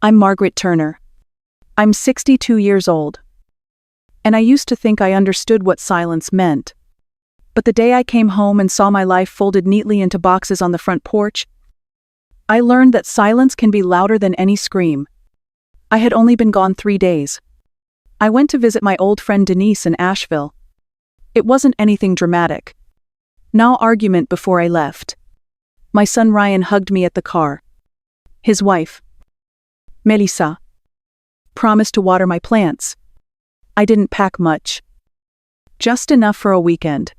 I'm Margaret Turner. I'm 62 years old. And I used to think I understood what silence meant. But the day I came home and saw my life folded neatly into boxes on the front porch, I learned that silence can be louder than any scream. I had only been gone 3 days. I went to visit my old friend Denise in Asheville. It wasn't anything dramatic. No argument before I left. My son Ryan hugged me at the car. His wife, Melissa, promised to water my plants. I didn't pack much. Just enough for a weekend.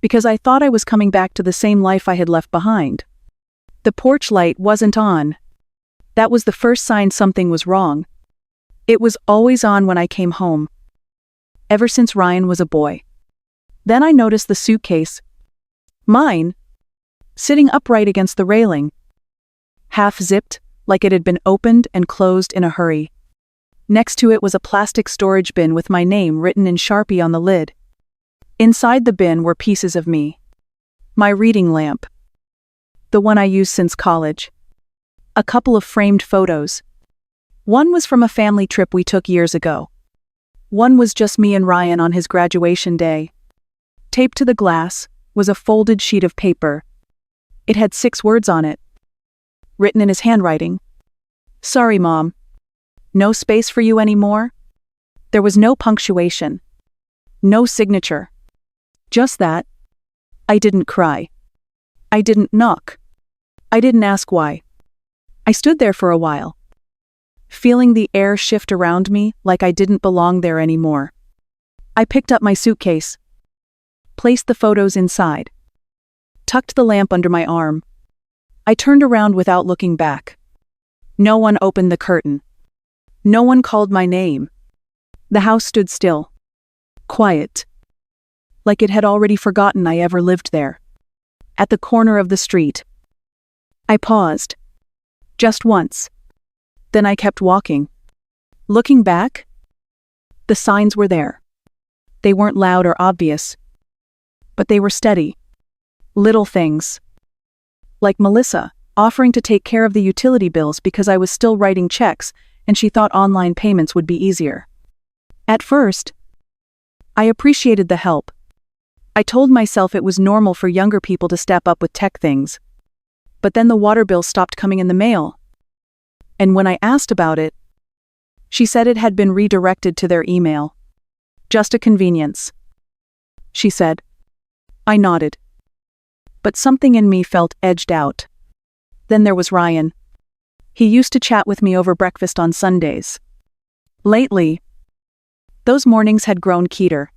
Because I thought I was coming back to the same life I had left behind. The porch light wasn't on. That was the first sign something was wrong. It was always on when I came home. Ever since Ryan was a boy. Then I noticed the suitcase. Mine. Sitting upright against the railing. Half-zipped, like it had been opened and closed in a hurry. Next to it was a plastic storage bin with my name written in Sharpie on the lid. Inside the bin were pieces of me. My reading lamp. The one I used since college. A couple of framed photos. One was from a family trip we took years ago. One was just me and Ryan on his graduation day. Taped to the glass was a folded sheet of paper. It had 6 words on it. Written in his handwriting. Sorry, Mom. No space for you anymore? There was no punctuation. No signature. Just that. I didn't cry. I didn't knock. I didn't ask why. I stood there for a while, feeling the air shift around me like I didn't belong there anymore. I picked up my suitcase, placed the photos inside, tucked the lamp under my arm. I turned around without looking back. No one opened the curtain. No one called my name. The house stood still, quiet, like it had already forgotten I ever lived there. At the corner of the street, I paused. Just once. Then I kept walking. Looking back, the signs were there. They weren't loud or obvious, but they were steady. Little things. Like Melissa, offering to take care of the utility bills because I was still writing checks and she thought online payments would be easier. At first, I appreciated the help. I told myself it was normal for younger people to step up with tech things. But then the water bill stopped coming in the mail. And when I asked about it, she said it had been redirected to their email. Just a convenience, she said. I nodded. But something in me felt edged out. Then there was Ryan. He used to chat with me over breakfast on Sundays. Lately, those mornings had grown keter.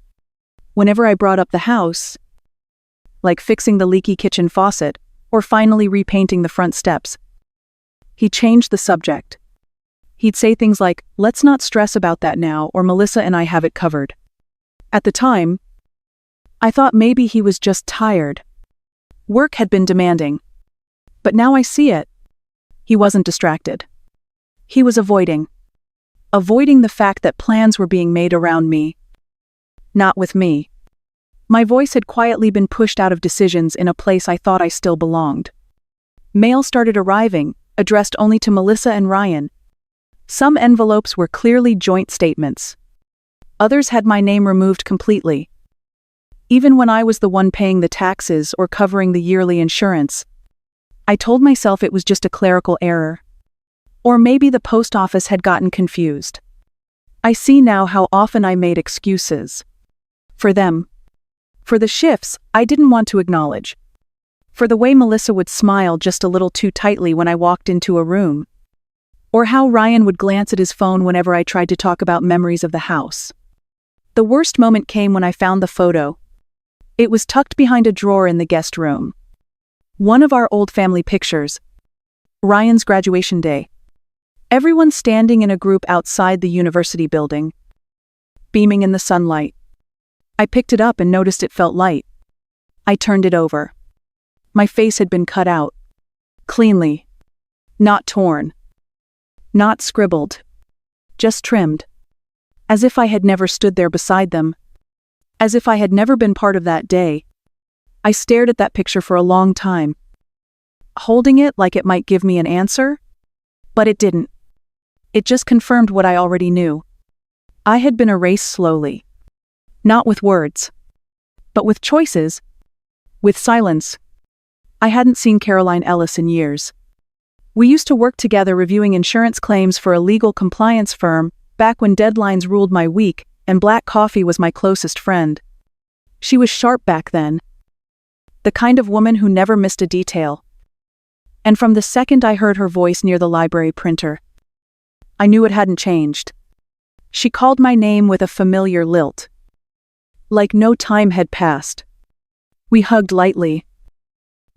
Whenever I brought up the house, like fixing the leaky kitchen faucet, or finally repainting the front steps, he changed the subject. He'd say things like, "Let's not stress about that now," or "Melissa and I have it covered." At the time, I thought maybe he was just tired. Work had been demanding. But now I see it. He wasn't distracted. He was avoiding. Avoiding the fact that plans were being made around me. Not with me. My voice had quietly been pushed out of decisions in a place I thought I still belonged. Mail started arriving, addressed only to Melissa and Ryan. Some envelopes were clearly joint statements. Others had my name removed completely. Even when I was the one paying the taxes or covering the yearly insurance, I told myself it was just a clerical error. Or maybe the post office had gotten confused. I see now how often I made excuses. For them. For the shifts I didn't want to acknowledge. For the way Melissa would smile just a little too tightly when I walked into a room. Or how Ryan would glance at his phone whenever I tried to talk about memories of the house. The worst moment came when I found the photo. It was tucked behind a drawer in the guest room. One of our old family pictures. Ryan's graduation day. Everyone standing in a group outside the university building. Beaming in the sunlight. I picked it up and noticed it felt light. I turned it over. My face had been cut out. Cleanly. Not torn. Not scribbled. Just trimmed. As if I had never stood there beside them. As if I had never been part of that day. I stared at that picture for a long time. Holding it like it might give me an answer. But it didn't. It just confirmed what I already knew. I had been erased slowly. Not with words, but with choices, with silence. I hadn't seen Caroline Ellis in years. We used to work together reviewing insurance claims for a legal compliance firm, back when deadlines ruled my week and black coffee was my closest friend. She was sharp back then. The kind of woman who never missed a detail. And from the second I heard her voice near the library printer, I knew it hadn't changed. She called my name with a familiar lilt. Like no time had passed. We hugged lightly.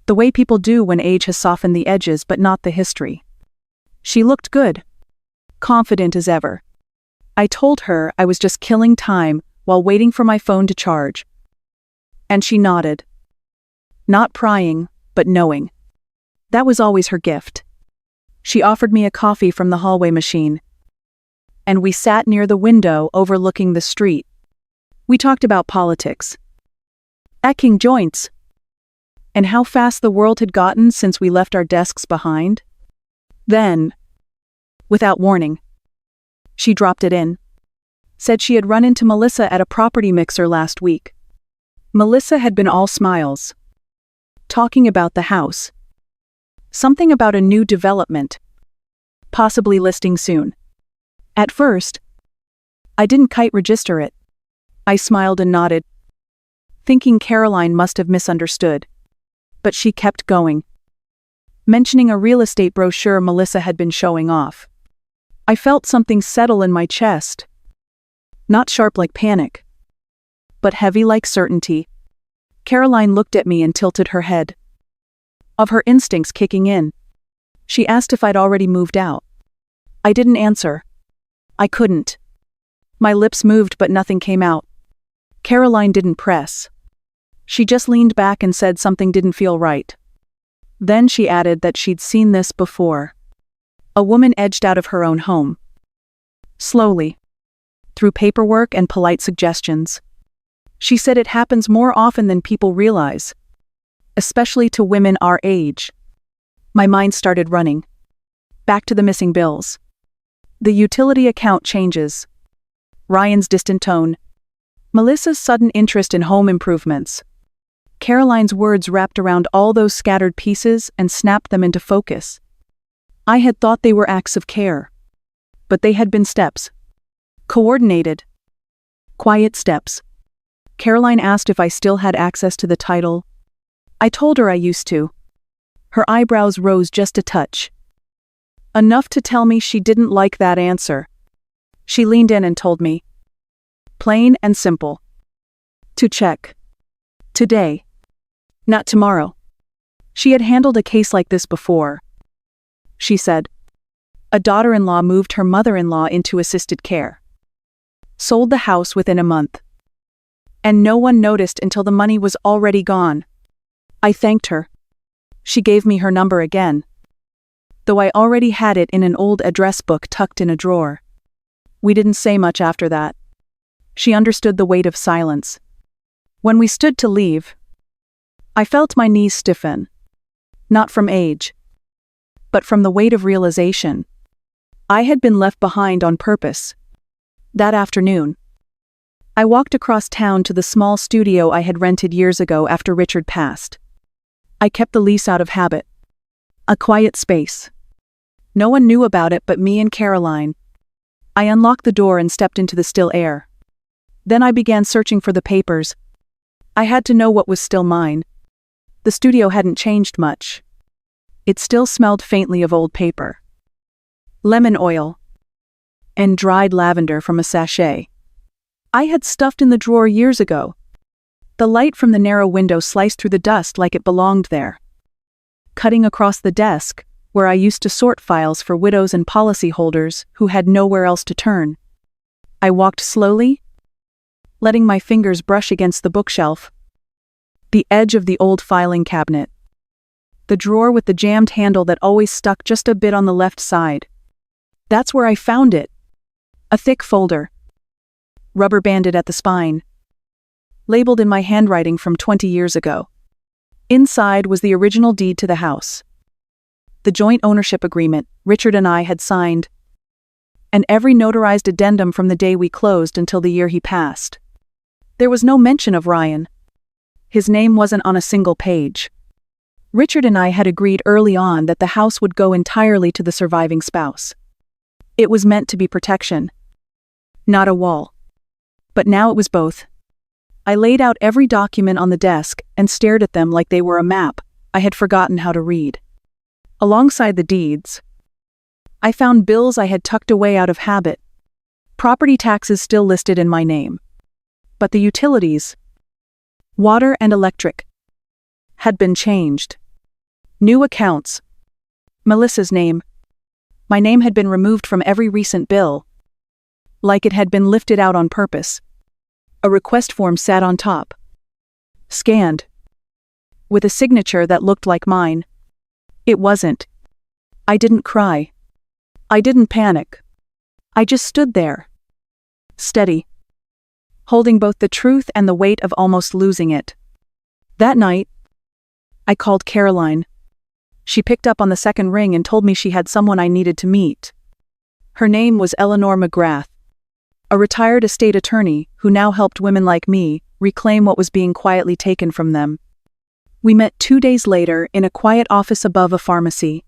The way people do when age has softened the edges but not the history. She looked good. Confident as ever. I told her I was just killing time while waiting for my phone to charge. And she nodded. Not prying, but knowing. That was always her gift. She offered me a coffee from the hallway machine. And we sat near the window overlooking the street. We talked about politics. Ecking joints. And how fast the world had gotten since we left our desks behind. Then, without warning, she dropped it in. Said she had run into Melissa at a property mixer last week. Melissa had been all smiles. Talking about the house. Something about a new development. Possibly listing soon. At first, I didn't quite register it. I smiled and nodded, thinking Caroline must have misunderstood. But she kept going. Mentioning a real estate brochure Melissa had been showing off. I felt something settle in my chest. Not sharp like panic, but heavy like certainty. Caroline looked at me and tilted her head. Of her instincts kicking in. She asked if I'd already moved out. I didn't answer. I couldn't. My lips moved but nothing came out. Caroline didn't press. She just leaned back and said something didn't feel right. Then she added that she'd seen this before. A woman edged out of her own home. Slowly. Through paperwork and polite suggestions. She said it happens more often than people realize. Especially to women our age. My mind started running. Back to the missing bills. The utility account changes. Ryan's distant tone. Melissa's sudden interest in home improvements. Caroline's words wrapped around all those scattered pieces and snapped them into focus. I had thought they were acts of care. But they had been steps. Coordinated. Quiet steps. Caroline asked if I still had access to the title. I told her I used to. Her eyebrows rose just a touch. Enough to tell me she didn't like that answer. She leaned in and told me. Plain and simple. To check. Today. Not tomorrow. She had handled a case like this before. She said. A daughter-in-law moved her mother-in-law into assisted care. Sold the house within a month. And no one noticed until the money was already gone. I thanked her. She gave me her number again. Though I already had it in an old address book tucked in a drawer. We didn't say much after that. She understood the weight of silence. When we stood to leave, I felt my knees stiffen. Not from age, but from the weight of realization. I had been left behind on purpose. That afternoon, I walked across town to the small studio I had rented years ago after Richard passed. I kept the lease out of habit. A quiet space. No one knew about it but me and Caroline. I unlocked the door and stepped into the still air. Then I began searching for the papers. I had to know what was still mine. The studio hadn't changed much. It still smelled faintly of old paper. Lemon oil. And dried lavender from a sachet. I had stuffed in the drawer years ago. The light from the narrow window sliced through the dust like it belonged there. Cutting across the desk, where I used to sort files for widows and policyholders who had nowhere else to turn. I walked slowly, letting my fingers brush against the bookshelf. The edge of the old filing cabinet. The drawer with the jammed handle that always stuck just a bit on the left side. That's where I found it. A thick folder. Rubber banded at the spine. Labeled in my handwriting from 20 years ago. Inside was the original deed to the house. The joint ownership agreement Richard and I had signed. and every notarized addendum from the day we closed until the year he passed. There was no mention of Ryan. His name wasn't on a single page. Richard and I had agreed early on that the house would go entirely to the surviving spouse. It was meant to be protection, not a wall. But now it was both. I laid out every document on the desk and stared at them like they were a map I had forgotten how to read. Alongside the deeds, I found bills I had tucked away out of habit. Property taxes still listed in my name. But the utilities, water and electric, had been changed. New accounts. Melissa's name. My name had been removed from every recent bill, like it had been lifted out on purpose. A request form sat on top, scanned, with a signature that looked like mine. It wasn't. I didn't cry. I didn't panic. I just stood there, steady, holding both the truth and the weight of almost losing it. That night, I called Caroline. She picked up on the second ring and told me she had someone I needed to meet. Her name was Eleanor McGrath, a retired estate attorney who now helped women like me reclaim what was being quietly taken from them. We met 2 days later in a quiet office above a pharmacy.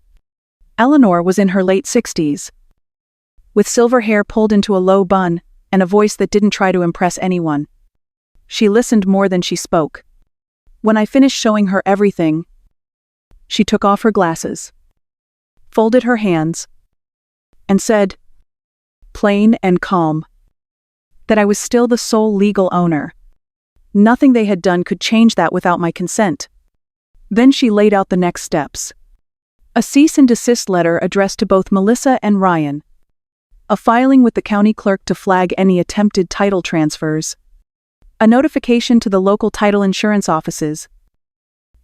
Eleanor was in her late 60s, with silver hair pulled into a low bun and a voice that didn't try to impress anyone. She listened more than she spoke. When I finished showing her everything, she took off her glasses, folded her hands, and said, plain and calm, that I was still the sole legal owner. Nothing they had done could change that without my consent. Then she laid out the next steps. A cease and desist letter addressed to both Melissa and Ryan. A filing with the county clerk to flag any attempted title transfers. A notification to the local title insurance offices,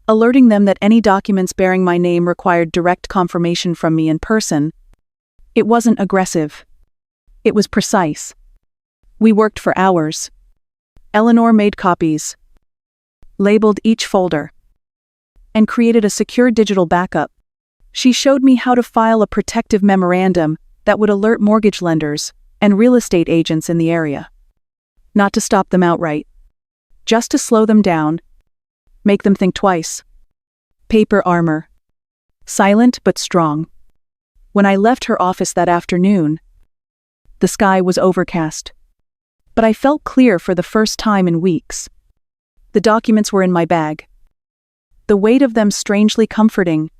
alerting them that any documents bearing my name required direct confirmation from me in person. It wasn't aggressive. It was precise. We worked for hours. Eleanor made copies, labeled each folder, and created a secure digital backup. She showed me how to file a protective memorandum that would alert mortgage lenders and real estate agents in the area. Not to stop them outright, just to slow them down, make them think twice. Paper armor. Silent but strong. When I left her office that afternoon, the sky was overcast. But I felt clear for the first time in weeks. The documents were in my bag, the weight of them strangely comforting.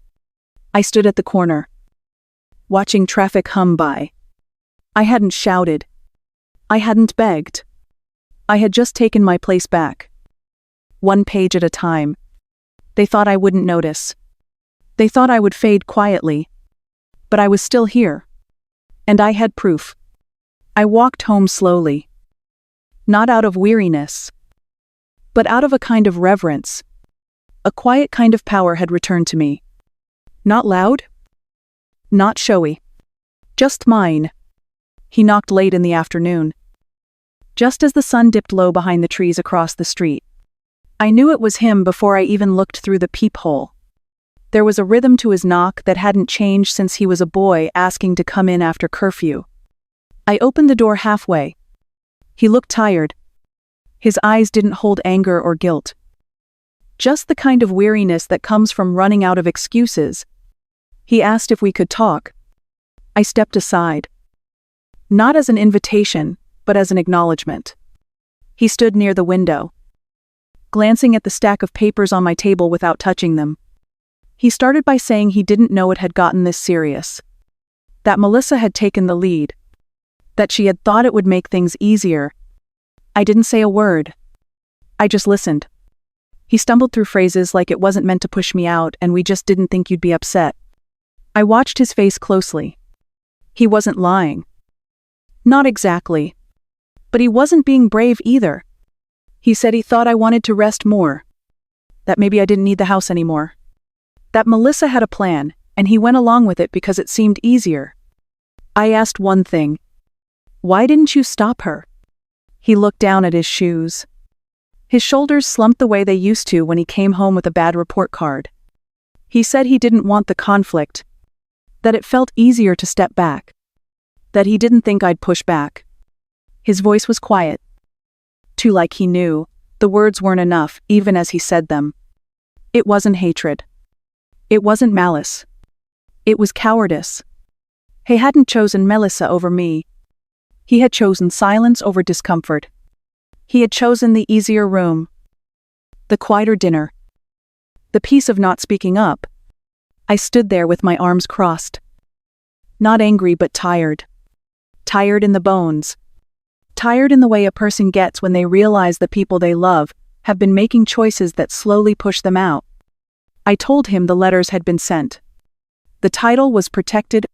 I stood at the corner, watching traffic hum by. I hadn't shouted. I hadn't begged. I had just taken my place back. One page at a time. They thought I wouldn't notice. They thought I would fade quietly. But I was still here. And I had proof. I walked home slowly. Not out of weariness, but out of a kind of reverence. A quiet kind of power had returned to me. Not loud, not showy, just mine. He knocked late in the afternoon, just as the sun dipped low behind the trees across the street. I knew it was him before I even looked through the peephole. There was a rhythm to his knock that hadn't changed since he was a boy asking to come in after curfew. I opened the door halfway. He looked tired. His eyes didn't hold anger or guilt. Just the kind of weariness that comes from running out of excuses. He asked if we could talk. I stepped aside. Not as an invitation, but as an acknowledgement. He stood near the window, glancing at the stack of papers on my table without touching them. He started by saying he didn't know it had gotten this serious. That Melissa had taken the lead. That she had thought it would make things easier. I didn't say a word. I just listened. He stumbled through phrases like it wasn't meant to push me out and we just didn't think you'd be upset. I watched his face closely. He wasn't lying. Not exactly. But he wasn't being brave either. He said he thought I wanted to rest more. That maybe I didn't need the house anymore. That Melissa had a plan, and he went along with it because it seemed easier. I asked one thing. Why didn't you stop her? He looked down at his shoes. His shoulders slumped the way they used to when he came home with a bad report card. He said he didn't want the conflict, that it felt easier to step back. that he didn't think I'd push back. His voice was quiet. Too like he knew. The words weren't enough, even as he said them. It wasn't hatred. It wasn't malice. It was cowardice. He hadn't chosen Melissa over me. He had chosen silence over discomfort. He had chosen the easier room. The quieter dinner. The peace of not speaking up. I stood there with my arms crossed. Not angry but tired. Tired in the bones. Tired in the way a person gets when they realize the people they love have been making choices that slowly push them out. I told him the letters had been sent. The title was protected.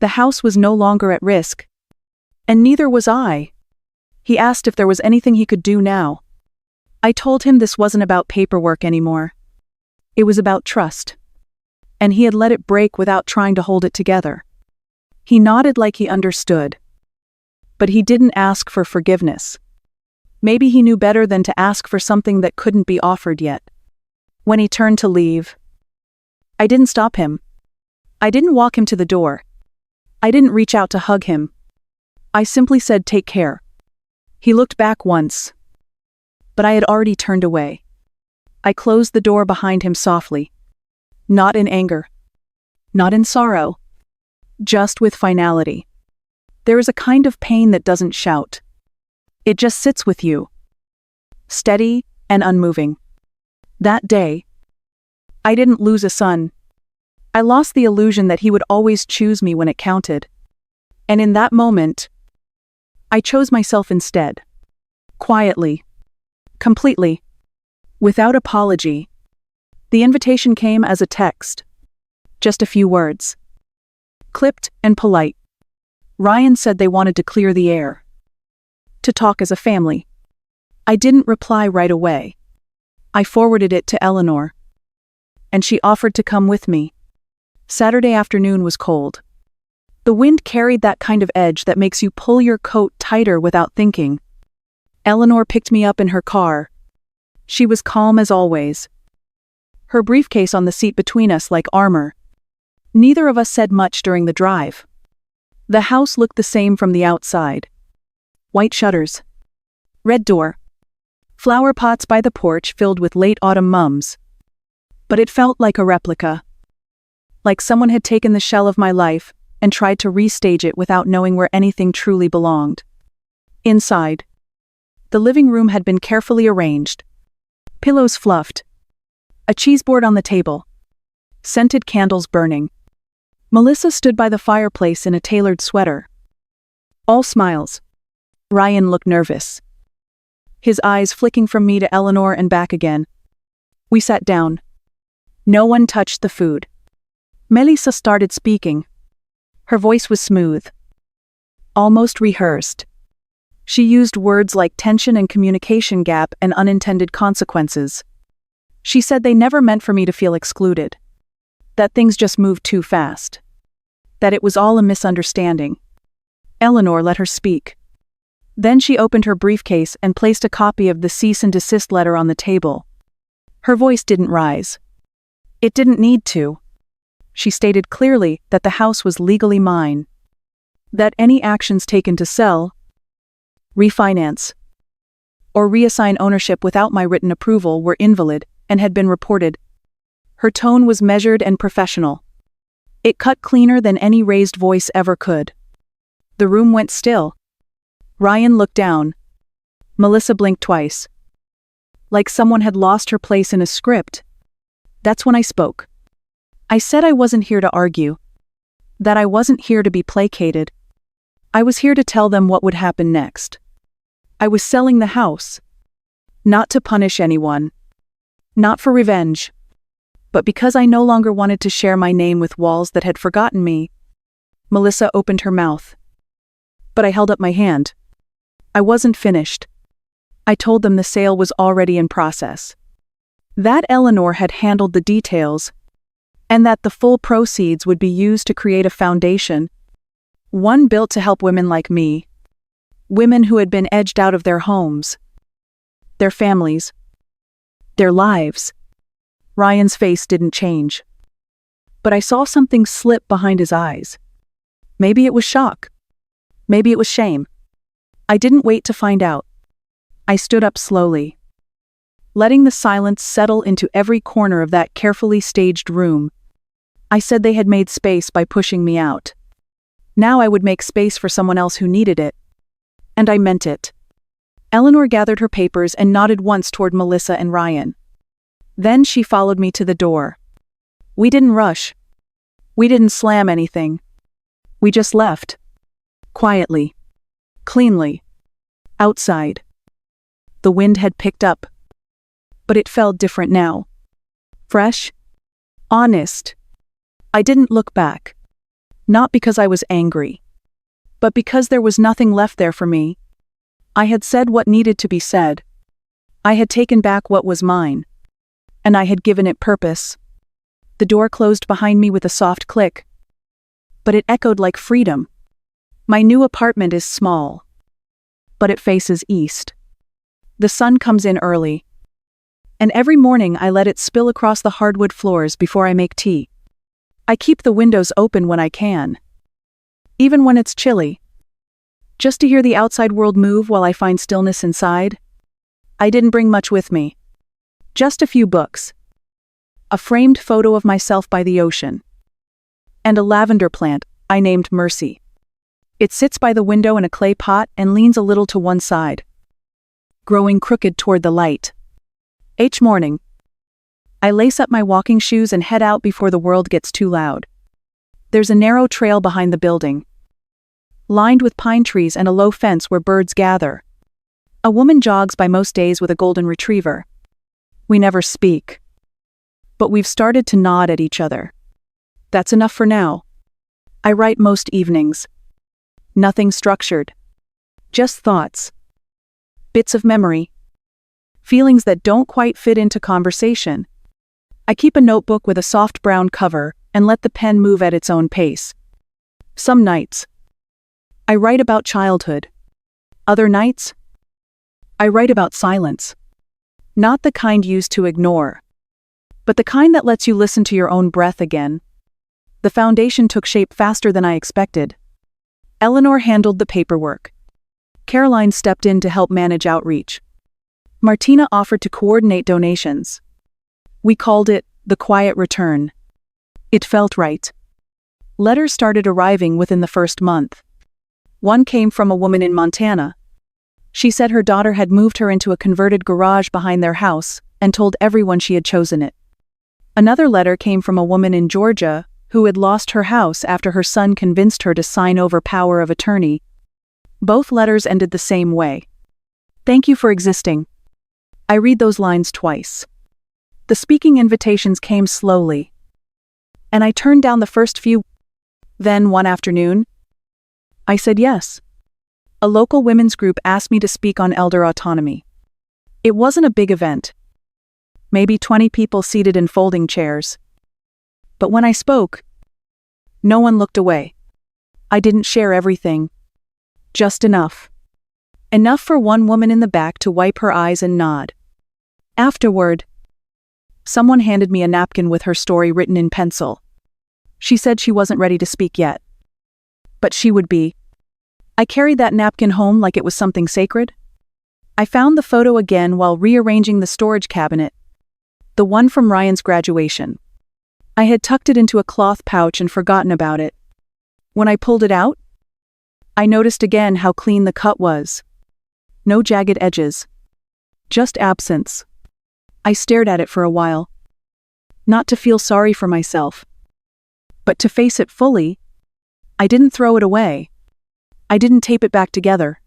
The house was no longer at risk. And neither was I. He asked if there was anything he could do now. I told him this wasn't about paperwork anymore. It was about trust. And he had let it break without trying to hold it together. He nodded like he understood. But he didn't ask for forgiveness. Maybe he knew better than to ask for something that couldn't be offered yet. When he turned to leave, I didn't stop him. I didn't walk him to the door. I didn't reach out to hug him. I simply said, "Take care." He looked back once. But I had already turned away. I closed the door behind him softly. Not in anger. Not in sorrow. Just with finality. There is a kind of pain that doesn't shout. It just sits with you. Steady and unmoving. That day, I didn't lose a son. I lost the illusion that he would always choose me when it counted. And in that moment, I chose myself instead. Quietly. Completely. Without apology. The invitation came as a text. Just a few words. Clipped and polite. Ryan said they wanted to clear the air. To talk as a family. I didn't reply right away. I forwarded it to Eleanor. And she offered to come with me. Saturday afternoon was cold. The wind carried that kind of edge that makes you pull your coat tighter without thinking. Eleanor picked me up in her car. She was calm as always. Her briefcase on the seat between us like armor. Neither of us said much during the drive. The house looked the same from the outside. White shutters. Red door. Flower pots by the porch filled with late autumn mums. But it felt like a replica. Like someone had taken the shell of my life and tried to restage it without knowing where anything truly belonged. Inside, the living room had been carefully arranged. Pillows fluffed. A cheese board on the table. Scented candles burning. Melissa stood by the fireplace in a tailored sweater. All smiles. Ryan looked nervous. His eyes flicking from me to Eleanor and back again. We sat down. No one touched the food. Melissa started speaking. Her voice was smooth. Almost rehearsed. She used words like tension and communication gap and unintended consequences. She said they never meant for me to feel excluded. That things just moved too fast. That it was all a misunderstanding. Eleanor let her speak. Then she opened her briefcase and placed a copy of the cease and desist letter on the table. Her voice didn't rise. It didn't need to. She stated clearly that the house was legally mine. That any actions taken to sell, refinance, or reassign ownership without my written approval were invalid and had been reported. Her tone was measured and professional. It cut cleaner than any raised voice ever could. The room went still. Ryan looked down. Melissa blinked twice. Like someone had lost her place in a script. That's when I spoke. I said I wasn't here to argue. That I wasn't here to be placated. I was here to tell them what would happen next. I was selling the house. Not to punish anyone. Not for revenge. But because I no longer wanted to share my name with walls that had forgotten me. Melissa opened her mouth. But I held up my hand. I wasn't finished. I told them the sale was already in process. That Eleanor had handled the details, and that the full proceeds would be used to create a foundation, one built to help women like me, women who had been edged out of their homes, their families, their lives. Ryan's face didn't change. But I saw something slip behind his eyes. Maybe it was shock. Maybe it was shame. I didn't wait to find out. I stood up slowly, letting the silence settle into every corner of that carefully staged room. I said they had made space by pushing me out. Now I would make space for someone else who needed it. And I meant it. Eleanor gathered her papers and nodded once toward Melissa and Ryan. Then she followed me to the door. We didn't rush. We didn't slam anything. We just left. Quietly. Cleanly. Outside. The wind had picked up. But it felt different now. Fresh. Honest. I didn't look back. Not because I was angry. But because there was nothing left there for me. I had said what needed to be said. I had taken back what was mine. And I had given it purpose. The door closed behind me with a soft click. But it echoed like freedom. My new apartment is small. But it faces east. The sun comes in early. And every morning I let it spill across the hardwood floors before I make tea. I keep the windows open when I can. Even when it's chilly. Just to hear the outside world move while I find stillness inside. I didn't bring much with me. Just a few books. A framed photo of myself by the ocean. And a lavender plant I named Mercy. It sits by the window in a clay pot and leans a little to one side, growing crooked toward the light. Each morning, I lace up my walking shoes and head out before the world gets too loud. There's a narrow trail behind the building, lined with pine trees and a low fence where birds gather. A woman jogs by most days with a golden retriever. We never speak. But we've started to nod at each other. That's enough for now. I write most evenings. Nothing structured. Just thoughts. Bits of memory. Feelings that don't quite fit into conversation. I keep a notebook with a soft brown cover and let the pen move at its own pace. Some nights, I write about childhood. Other nights, I write about silence. Not the kind used to ignore, but the kind that lets you listen to your own breath again. The foundation took shape faster than I expected. Eleanor handled the paperwork. Caroline stepped in to help manage outreach. Martina offered to coordinate donations. We called it the quiet return. It felt right. Letters started arriving within the first month. One came from a woman in Montana. She said her daughter had moved her into a converted garage behind their house and told everyone she had chosen it. Another letter came from a woman in Georgia who had lost her house after her son convinced her to sign over power of attorney. Both letters ended the same way. Thank you for existing. I read those lines twice. The speaking invitations came slowly. And I turned down the first few. Then, one afternoon, I said yes. A local women's group asked me to speak on elder autonomy. It wasn't a big event. Maybe 20 people seated in folding chairs. But when I spoke, no one looked away. I didn't share everything. Just enough. Enough for one woman in the back to wipe her eyes and nod. Afterward, someone handed me a napkin with her story written in pencil. She said she wasn't ready to speak yet. But she would be. I carried that napkin home like it was something sacred. I found the photo again while rearranging the storage cabinet. The one from Ryan's graduation. I had tucked it into a cloth pouch and forgotten about it. When I pulled it out, I noticed again how clean the cut was. No jagged edges. Just absence. I stared at it for a while. Not to feel sorry for myself, but to face it fully. I didn't throw it away. I didn't tape it back together.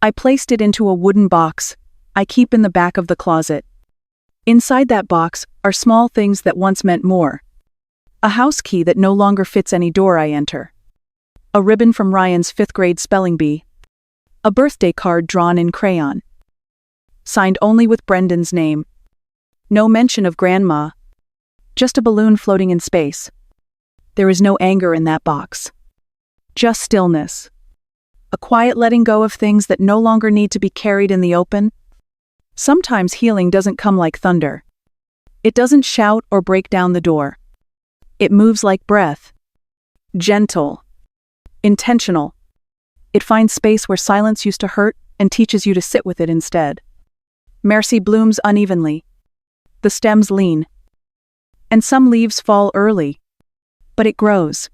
I placed it into a wooden box I keep in the back of the closet. Inside that box are small things that once meant more. A house key that no longer fits any door I enter. A ribbon from Ryan's 5th grade spelling bee. A birthday card drawn in crayon. Signed only with Brendan's name. No mention of Grandma. Just a balloon floating in space. There is no anger in that box. Just stillness. A quiet letting go of things that no longer need to be carried in the open. Sometimes healing doesn't come like thunder. It doesn't shout or break down the door. It moves like breath. Gentle. Intentional. It finds space where silence used to hurt and teaches you to sit with it instead. Mercy blooms unevenly. The stems lean. And some leaves fall early. But it grows.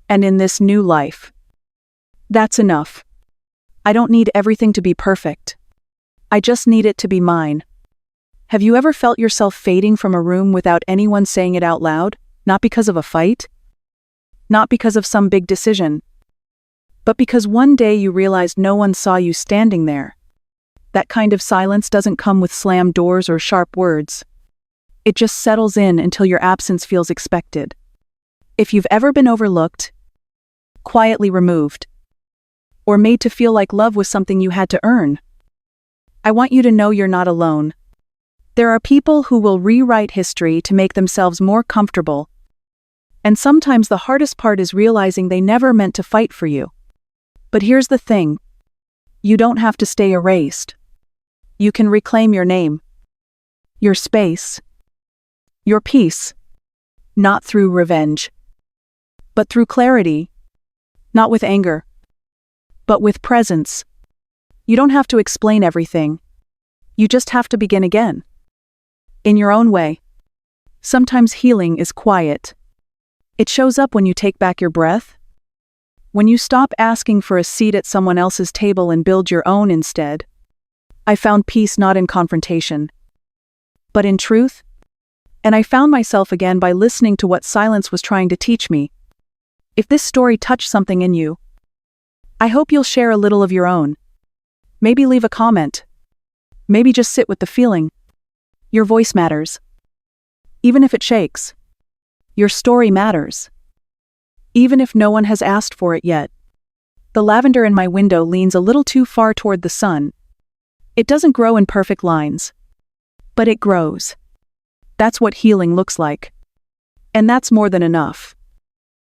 And in this new life, that's enough. I don't need everything to be perfect. I just need it to be mine. Have you ever felt yourself fading from a room without anyone saying it out loud? Not because of a fight? Not because of some big decision? But because one day you realized no one saw you standing there. That kind of silence doesn't come with slammed doors or sharp words. It just settles in until your absence feels expected. If you've ever been overlooked, quietly removed, or made to feel like love was something you had to earn, I want you to know you're not alone. There are people who will rewrite history to make themselves more comfortable. And sometimes the hardest part is realizing they never meant to fight for you. But here's the thing. You don't have to stay erased. You can reclaim your name, your space, your peace, not through revenge, but through clarity, not with anger, but with presence. You don't have to explain everything. You just have to begin again. In your own way. Sometimes healing is quiet. It shows up when you take back your breath, when you stop asking for a seat at someone else's table and build your own instead. I found peace not in confrontation, but in truth, and I found myself again by listening to what silence was trying to teach me. If this story touched something in you, I hope you'll share a little of your own. Maybe leave a comment. Maybe just sit with the feeling. Your voice matters. Even if it shakes. Your story matters. Even if no one has asked for it yet. The lavender in my window leans a little too far toward the sun. It doesn't grow in perfect lines. But it grows. That's what healing looks like. And that's more than enough.